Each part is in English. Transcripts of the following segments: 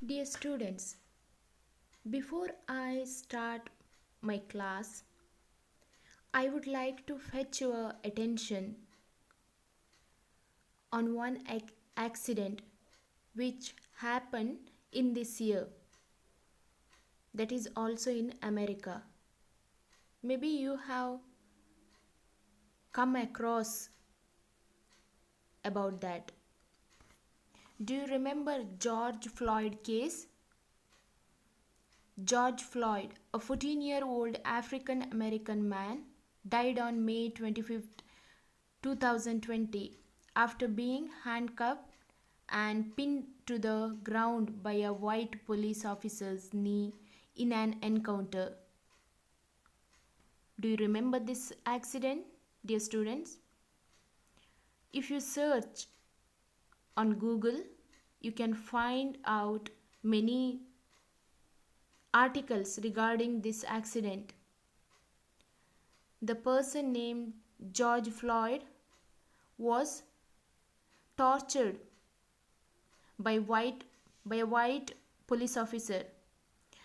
Dear students, before I start my class, I would like to fetch your attention on one accident which happened in this year, that is also in America. Maybe you have come across about that. Do you remember George Floyd case? George Floyd, a 14-year-old African American man, died on May 25th, 2020 after being handcuffed and pinned to the ground by a white police officer's knee in an encounter. Do you remember this accident, dear students? If you search on Google, you can find out many articles regarding this accident. The person named George Floyd was tortured by a white police officer.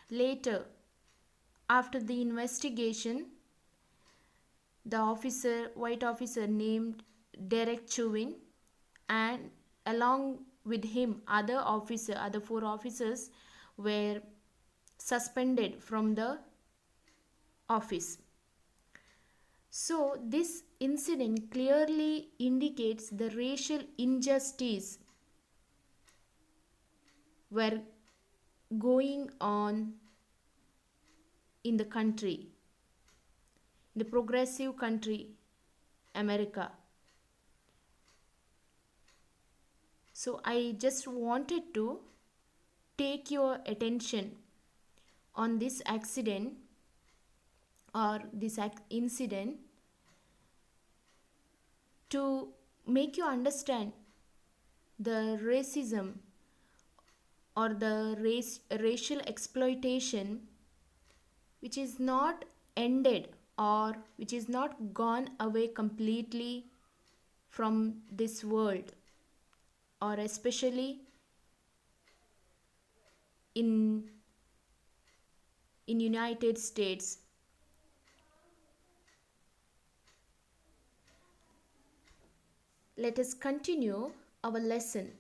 Later, after the investigation, the white officer named Derek Chauvin, and along with him other four officers were suspended from the office. So this incident clearly indicates the racial injustice were going on in the country, the progressive country, America. So I just wanted to take your attention on this accident or this incident to make you understand the racism or the racial exploitation which is not ended or which is not gone away completely from this world, or especially in United States. Let us continue our lesson.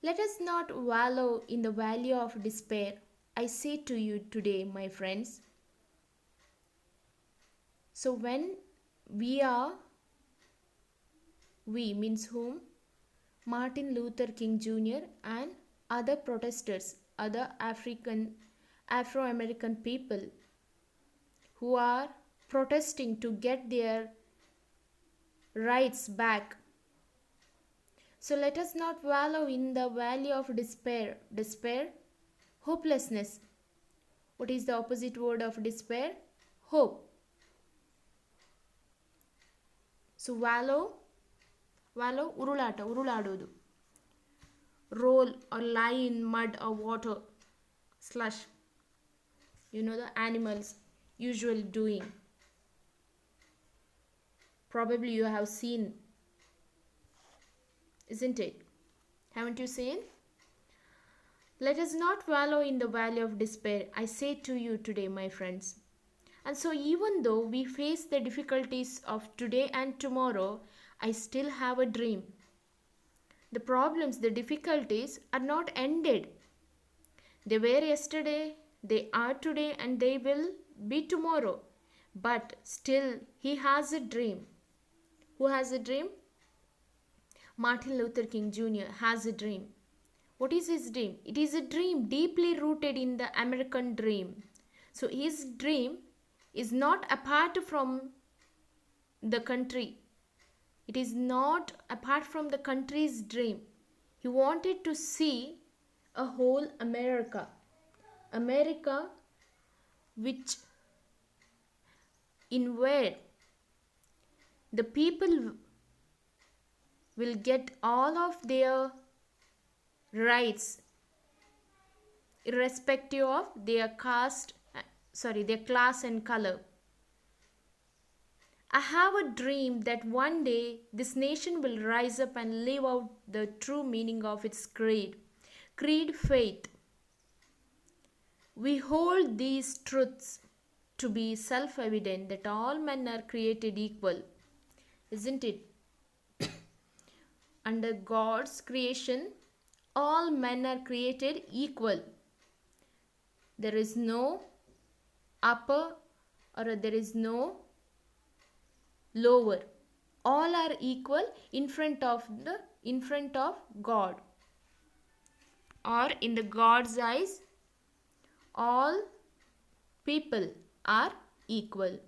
Let us not wallow in the valley of despair, I say to you today, my friends. So when we means whom? Martin Luther King Jr. and other protesters, other Afro-American people who are protesting to get their rights back. So let us not wallow in the valley of despair. Despair, hopelessness. What is the opposite word of despair? Hope. So wallow, uruladodu. Roll or lie in mud or water, slush. You know the animals usually doing. Probably you have seen, isn't it? Haven't you seen? Let us not wallow in the valley of despair, I say to you today, my friends. And so even though we face the difficulties of today and tomorrow, I still have a dream. The problems, the difficulties are not ended. They were yesterday, they are today, and they will be tomorrow. But still, he has a dream. Who has a dream? Martin Luther King Jr. has a dream. What is his dream? It is a dream deeply rooted in the American dream. So his dream is not apart from the country. It is not apart from the country's dream. He wanted to see a whole America. America which in where the people will get all of their rights irrespective of their class and color. I have a dream that one day this nation will rise up and live out the true meaning of its creed. creed, faith. We hold these truths to be self evident that all men are created equal, isn't it? Under God's creation, all men are created equal. There is no upper or there is no lower. All are equal in front of God, or in the God's eyes all people are equal.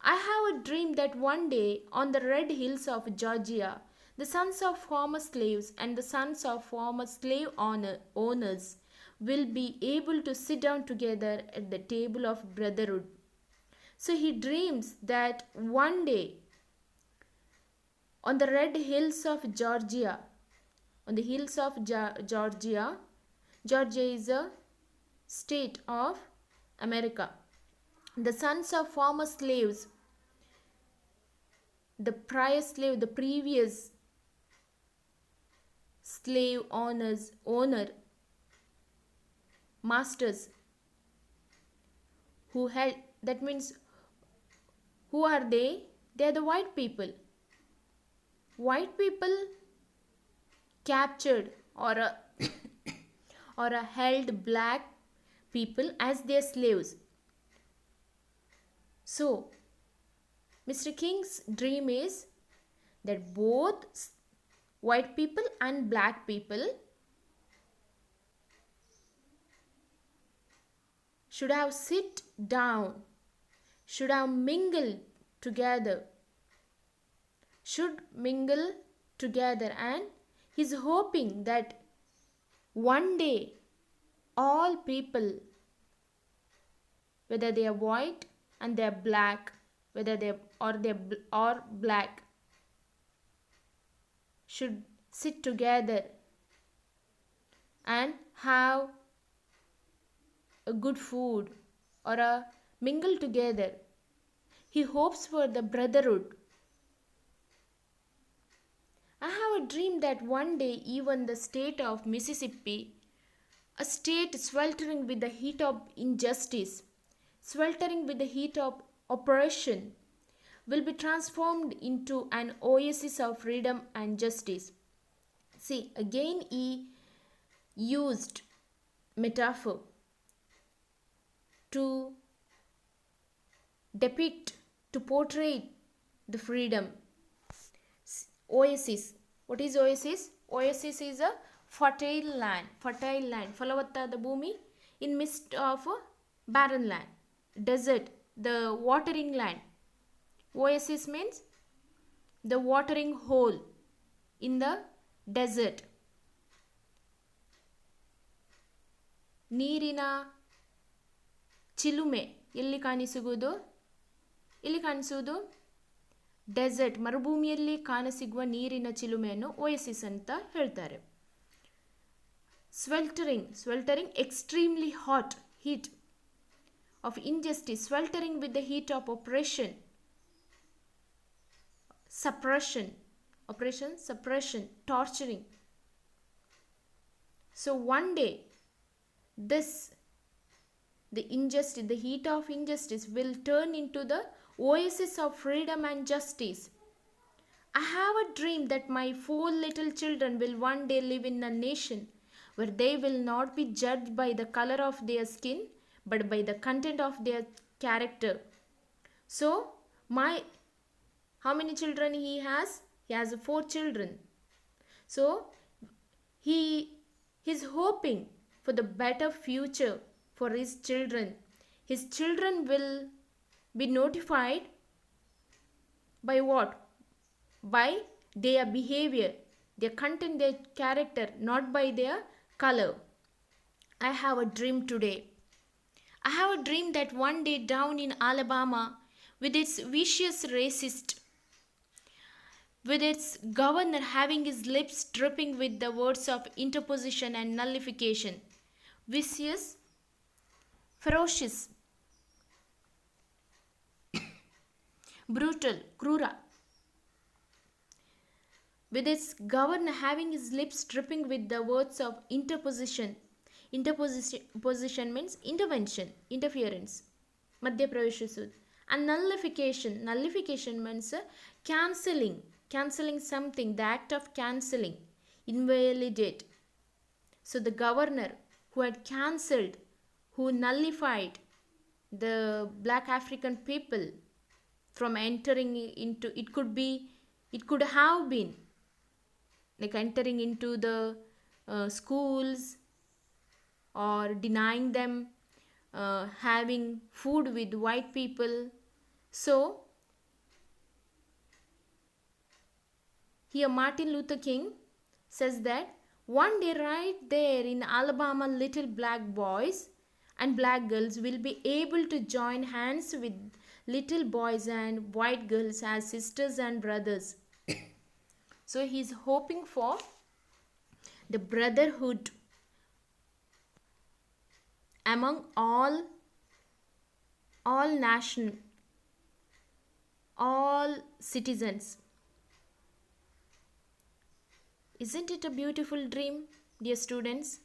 I have a dream that one day on the red hills of Georgia, the sons of former slaves and the sons of former owners will be able to sit down together at the table of brotherhood. So he dreams that one day on the red hills of Georgia, on the hills of Georgia, Georgia is a state of America. The sons of former slaves, the previous slave masters who had, that means who are they? They are the white people. White people captured or or held black people as their slaves. So, Mr. King's dream is that both white people and black people should have sit down, should have mingled together, and he's hoping that one day all people, whether they are white and they are black, whether they are black, should sit together and have a good food or a mingle together. He hopes for the brotherhood. I have a dream that one day even the state of Mississippi, a state sweltering with the heat of injustice, sweltering with the heat of oppression, will be transformed into an oasis of freedom and justice. See, again he used metaphor to depict, to portray the freedom. Oasis. What is oasis? Oasis is a fertile land, ಫಲವತ್ತಾದ ಭೂಮಿ in midst of a barren land, desert, the watering land. Oasis means the watering hole in the desert. ನೀರಿನ ಚಿಲುಮೆ ಎಲ್ಲಿ ಕಾಣಿಸುವುದು? ಇಲ್ಲಿ ಕಾಣಿಸುವುದು dessert, ಮರುಭೂಮಿಯಲ್ಲಿ ಕಾಣಸಿಗುವ ನೀರಿನ ಚಿಲುಮೆಯನ್ನು oasis ಅಂತ ಹೇಳ್ತಾರೆ. sweltering, extremely hot heat of injustice, sweltering with the heat of oppression, suppression, torturing. So one day the heat of injustice will turn into the oasis of freedom and justice. I have a dream that my 4 little children will one day live in a nation where they will not be judged by the color of their skin but by the content of their character. So, how many children he has? He has 4 children. So, he is hoping for the better future for his children. His children will be notified by what? By their behavior, their content, their character, not by their color. I have a dream today. I have a dream that one day down in Alabama, with its vicious racist, with its governor having his lips dripping with the words of interposition and nullification, vicious, ferocious, brutal, ಕ್ರೂರ, with its governor having his lips dripping with the words of interposition. Interposition means intervention, interference. Madhya Pravesh Sud. And nullification. Nullification means cancelling. Cancelling something, the act of cancelling. Invalidate. So the governor who had cancelled, who nullified the black African people from entering into, it could have been like entering into the schools, or denying them having food with white people. So here Martin Luther King says that one day right there in Alabama, little black boys and black girls will be able to join hands with little boys and white girls as sisters and brothers. So he's hoping for the brotherhood among all nation, all citizens. Isn't it a beautiful dream, dear students?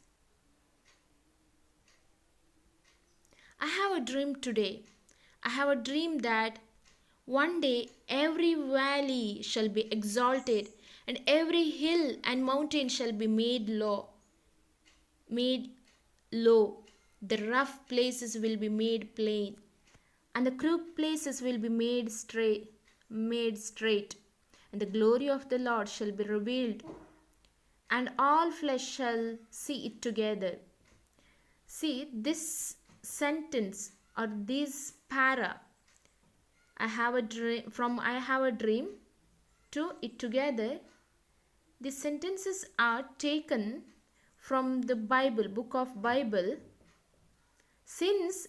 I have a dream today. I have a dream that one day every valley shall be exalted, and every hill and mountain shall be made low. The rough places will be made plain, and the crooked places will be made straight. And the glory of the Lord shall be revealed, and all flesh shall see it together. See, this sentence or this para, I have a dream to it together. These sentences are taken from the Bible, book of Bible. Since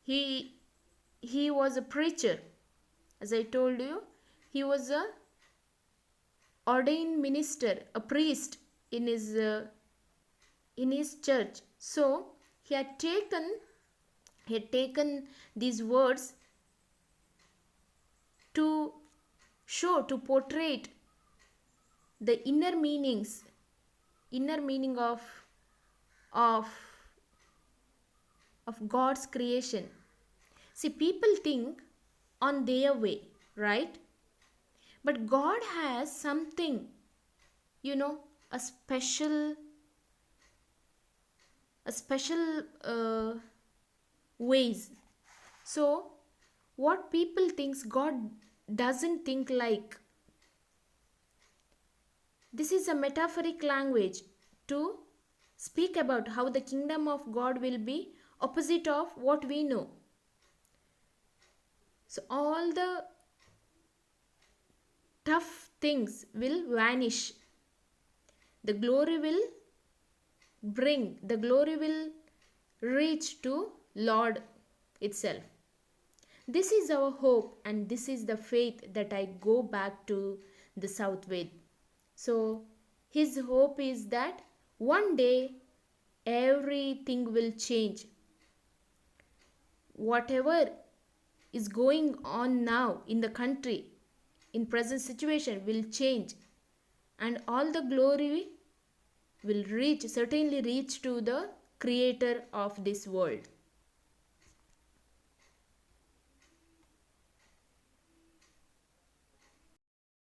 he was a preacher, as I told you, he was a ordained minister, a priest in his church. So he had taken these words to show, to portray the inner meaning of God's creation. See, people think on their way, right? But God has something, a special ways. So what people thinks, God doesn't think like. This is a metaphoric language to speak about how the kingdom of God will be opposite of what we know. So all the tough things will vanish. The glory will reach to Lord itself. This is our hope, and this is the faith that I go back to the south with. So his hope is that one day everything will change. Whatever is going on now in the country, in present situation, will change, and all the glory will certainly reach to the creator of this world.